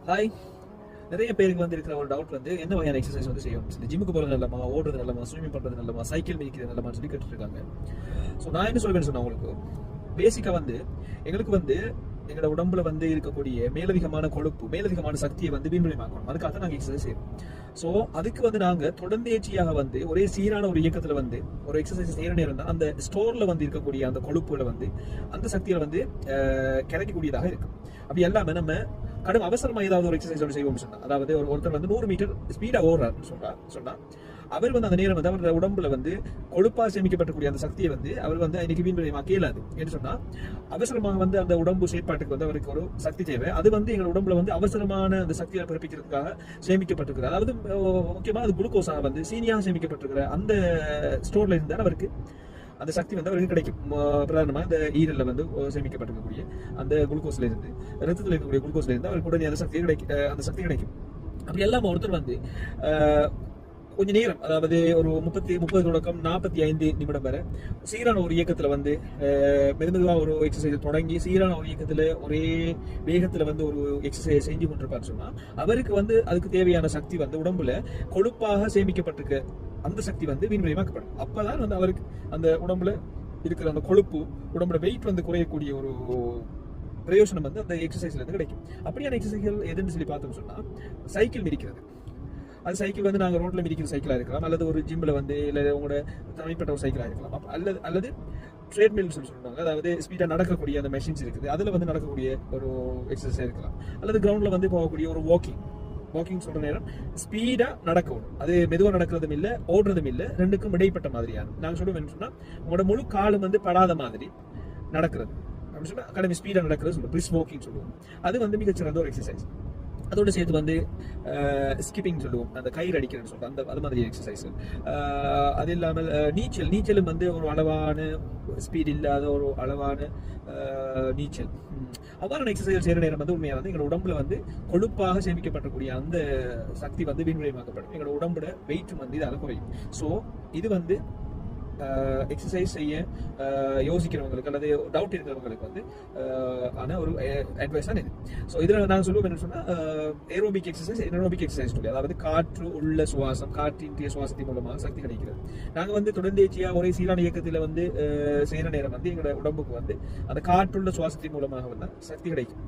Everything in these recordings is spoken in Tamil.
ஹாய். நிறைய பேருக்கு வந்து இருக்கிற ஒரு டவுட் வந்து என்ன வகையான எக்ஸசைஸ் வந்து செய்யணும், ஜிம்முக்கு போகிறது நல்லமா, ஓடுறது நல்லமா, ஸ்விமிங் பண்ணுறது நல்லமா, சைக்கிள் மிதிக்கிறது நல்லமான்னு சொல்லி கேட்டுருக்காங்க. ஸோ நான் என்ன சொல்வேன்னு சொன்னேன், உங்களுக்கு பேசிக்காக வந்து எங்களுக்கு வந்து எங்களோட உடம்புல வந்து இருக்கக்கூடிய மேலதிகமான கொழுப்பு, மேலதிகமான சக்தியை வந்து வீண்மயமாக்கணும். அதுக்காக தான் நாங்கள் எக்ஸசைஸ் செய்யணும். ஸோ அதுக்கு வந்து நாங்கள் தொடர்ந்தேச்சியாக வந்து ஒரே சீரான ஒரு இயக்கத்தில் வந்து ஒரு எக்ஸசைஸ் செய்கிற நேரம் தான் அந்த ஸ்டோரில் வந்து இருக்கக்கூடிய அந்த கொழுப்புல வந்து அந்த சக்தியை வந்து கிடைக்கக்கூடியதாக இருக்கும். அப்படி எல்லாமே நம்ம கடும் அவசரமா ஏதாவது ஒரு எக்ஸசைஸ் செய்வோம் சொன்னா, அதாவது ஒருத்தர் வந்து 100 மீட்டர் ஸ்பீடா ஓடுறாருன்னு சொன்னா அவர் வந்து அந்த நேரம் வந்து அவரோட உடம்புல வந்து கொழுப்பா சேமிக்கப்பட்டக்கூடிய அந்த சக்தியை வந்து அவர் வந்து இன்னைக்கு வீண்மயமாக்க இயலாது. என்று சொன்னா அவசரமாக வந்து அந்த உடம்பு செயற்பாட்டுக்கு வந்து அவருக்கு ஒரு சக்தி தேவை. அது வந்து எங்க உடம்புல வந்து அவசரமான அந்த சக்தியை பிறப்பிக்கிறதுக்காக சேமிக்கப்பட்டிருக்கிறது. அதாவது முக்கியமா அது குளுக்கோஸாக வந்து சீனியாக சேமிக்கப்பட்டிருக்கிற அந்த ஸ்டோர்ல இருந்தால் அவருக்கு அந்த சக்தி வந்து அவருக்கு கிடைக்கும். பிரதானமாக இந்த ஈரல்ல வந்து சேமிக்கப்பட்டிருக்கக்கூடிய அந்த குளுக்கோஸ்ல இருந்து, ரத்தத்தில் இருக்கக்கூடிய குளுக்கோஸ்ல இருந்து அவருக்கு உடனே அந்த சக்தி கிடைக்கும். அப்படி எல்லாம் ஒருத்தர் வந்து கொஞ்ச நேரம், அதாவது ஒரு 30 தொடக்கம் 45 நிமிடம் வரை சீரான ஒரு இயக்கத்துல வந்து மெதுமெதுவா ஒரு எக்ஸசைஸ் தொடங்கி சீரான ஒரு இயக்கத்துல ஒரே வேகத்துல வந்து ஒரு எக்ஸசைஸ் செஞ்சு கொண்டிருப்பான்னு சொன்னா அவருக்கு வந்து அதுக்கு தேவையான சக்தி வந்து உடம்புல கொழுப்பாக சேமிக்கப்பட்டிருக்க அந்த சக்தி வந்து வீண்மயமாக்கப்படும். அப்பதான் வந்து அவருக்கு அந்த உடம்புல இருக்கிற அந்த கொழுப்பு, உடம்புல வெயிட் வந்து குறையக்கூடிய ஒரு பிரயோஜனம் வந்து அந்த எக்ஸசைஸ்ல இருந்து கிடைக்கும். அப்படியான எக்ஸசைஸ்கள் எதுன்னு சொல்லி பார்த்தோம்னு சொன்னா, சைக்கிள் மிதிக்கிறது. அது சைக்கிள் வந்து நாங்கள் ரோட்ல மிதிக்கிற சைக்கிளாக இருக்கலாம், அல்லது ஒரு ஜிம்மில் வந்து இல்லை உங்களோட தனிப்பட்ட ஒரு சைக்கிளாக இருக்கலாம், அல்லது ட்ரேட்மில் சொல்லுவாங்க, அதாவது ஸ்பீடாக நடக்கக்கூடிய அந்த மெஷின்ஸ் இருக்குது, அதில் வந்து நடக்கக்கூடிய ஒரு எக்ஸசைஸாக இருக்கலாம், அல்லது கிரவுண்டில் வந்து போகக்கூடிய ஒரு வாக்கிங் சொல்ற நேரம் ஸ்பீடா நடக்கணும். அது மெதுவாக நடக்கிறதும் இல்லை, ஓடுறதும் இல்லை, ரெண்டுக்கும் இடைப்பட்ட மாதிரியான நாங்கள் சொல்லுவோம் சொன்னா உங்களோட முழு காலும் வந்து படாத மாதிரி நடக்கிறது அப்படின்னு சொன்னா அகாடமி ஸ்பீடா நடக்கிறது சொல்லுவோம், பிரிஸ்க் வாக்கிங் சொல்லுவோம். அது வந்து மிகச்சிறந்த ஒரு எக்ஸசைஸ். அதோட சேர்த்து வந்து ஸ்கிப்பிங் சொல்லுவோம், அந்த கயிறு அடிக்கிறதுன்னு சொல்லுவோம், அது மாதிரி எக்ஸசைஸ். அது இல்லாமல் நீச்சலும் வந்து ஒரு அளவான ஸ்பீட் இல்லாத ஒரு அளவான நீச்சல். அவ்வாறான எக்ஸசைஸ் செய்கிற நேரம் வந்து உண்மையாக வந்து எங்களோட உடம்புல வந்து கொழுப்பாக சேமிக்கப்படக்கூடிய அந்த சக்தி வந்து வீண்மயமாக்கப்படும். எங்களோட உடம்போட வெயிட் வந்து இதால் குறையும். ஸோ இது வந்து எக்ஸசைஸ் செய்ய யோசிக்கிறவங்களுக்கு அல்லது டவுட் இருக்கிறவங்களுக்கு வந்து ஆன ஒரு அட்வைஸ் தான் இது. ஸோ இதில் நான் சொல்லுவேன் என்ன சொன்னால், ஏரோபிக் எக்ஸசைஸ் சொல்லி, அதாவது காற்று உள்ள சுவாசம், காற்றின் சுவாசத்தின் மூலமாக சக்தி கிடைக்கிறது. நாங்கள் வந்து தொடர்ந்தேச்சியாக ஒரே சீரான இயக்கத்தில் வந்து செய்கிற நேரம் வந்து எங்களோட உடம்புக்கு வந்து அந்த காற்றுள்ள சுவாசத்தின் மூலமாக வந்து சக்தி கிடைக்கும்.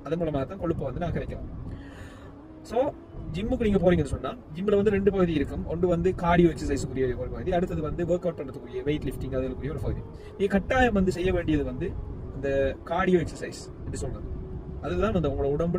அதன் மூலமாக தான் கொழுப்பை வந்து நான் கிடைக்கலாம். ஸோ ஜிம்முக்கு நீங்க போறீங்கன்னு சொன்னா, ஜிம்ல வந்து 2 பகுதி இருக்கும். ஒன்று வந்து கார்டியோ எக்ஸசைஸ்க்குரிய ஒரு பகுதி, அடுத்தது வந்து ஒர்க் அவுட் பண்ணுறதுக்குரிய வெயிட் லிஃப்டிங் அதுக்குரிய ஒரு பகுதி. நீங்க கட்டாயம் வந்து செய்ய வேண்டியது வந்து இந்த கார்டியோ எக்ஸசைஸ் என்று சொல்றது. அதுதான் வந்து உங்களோட உடம்பு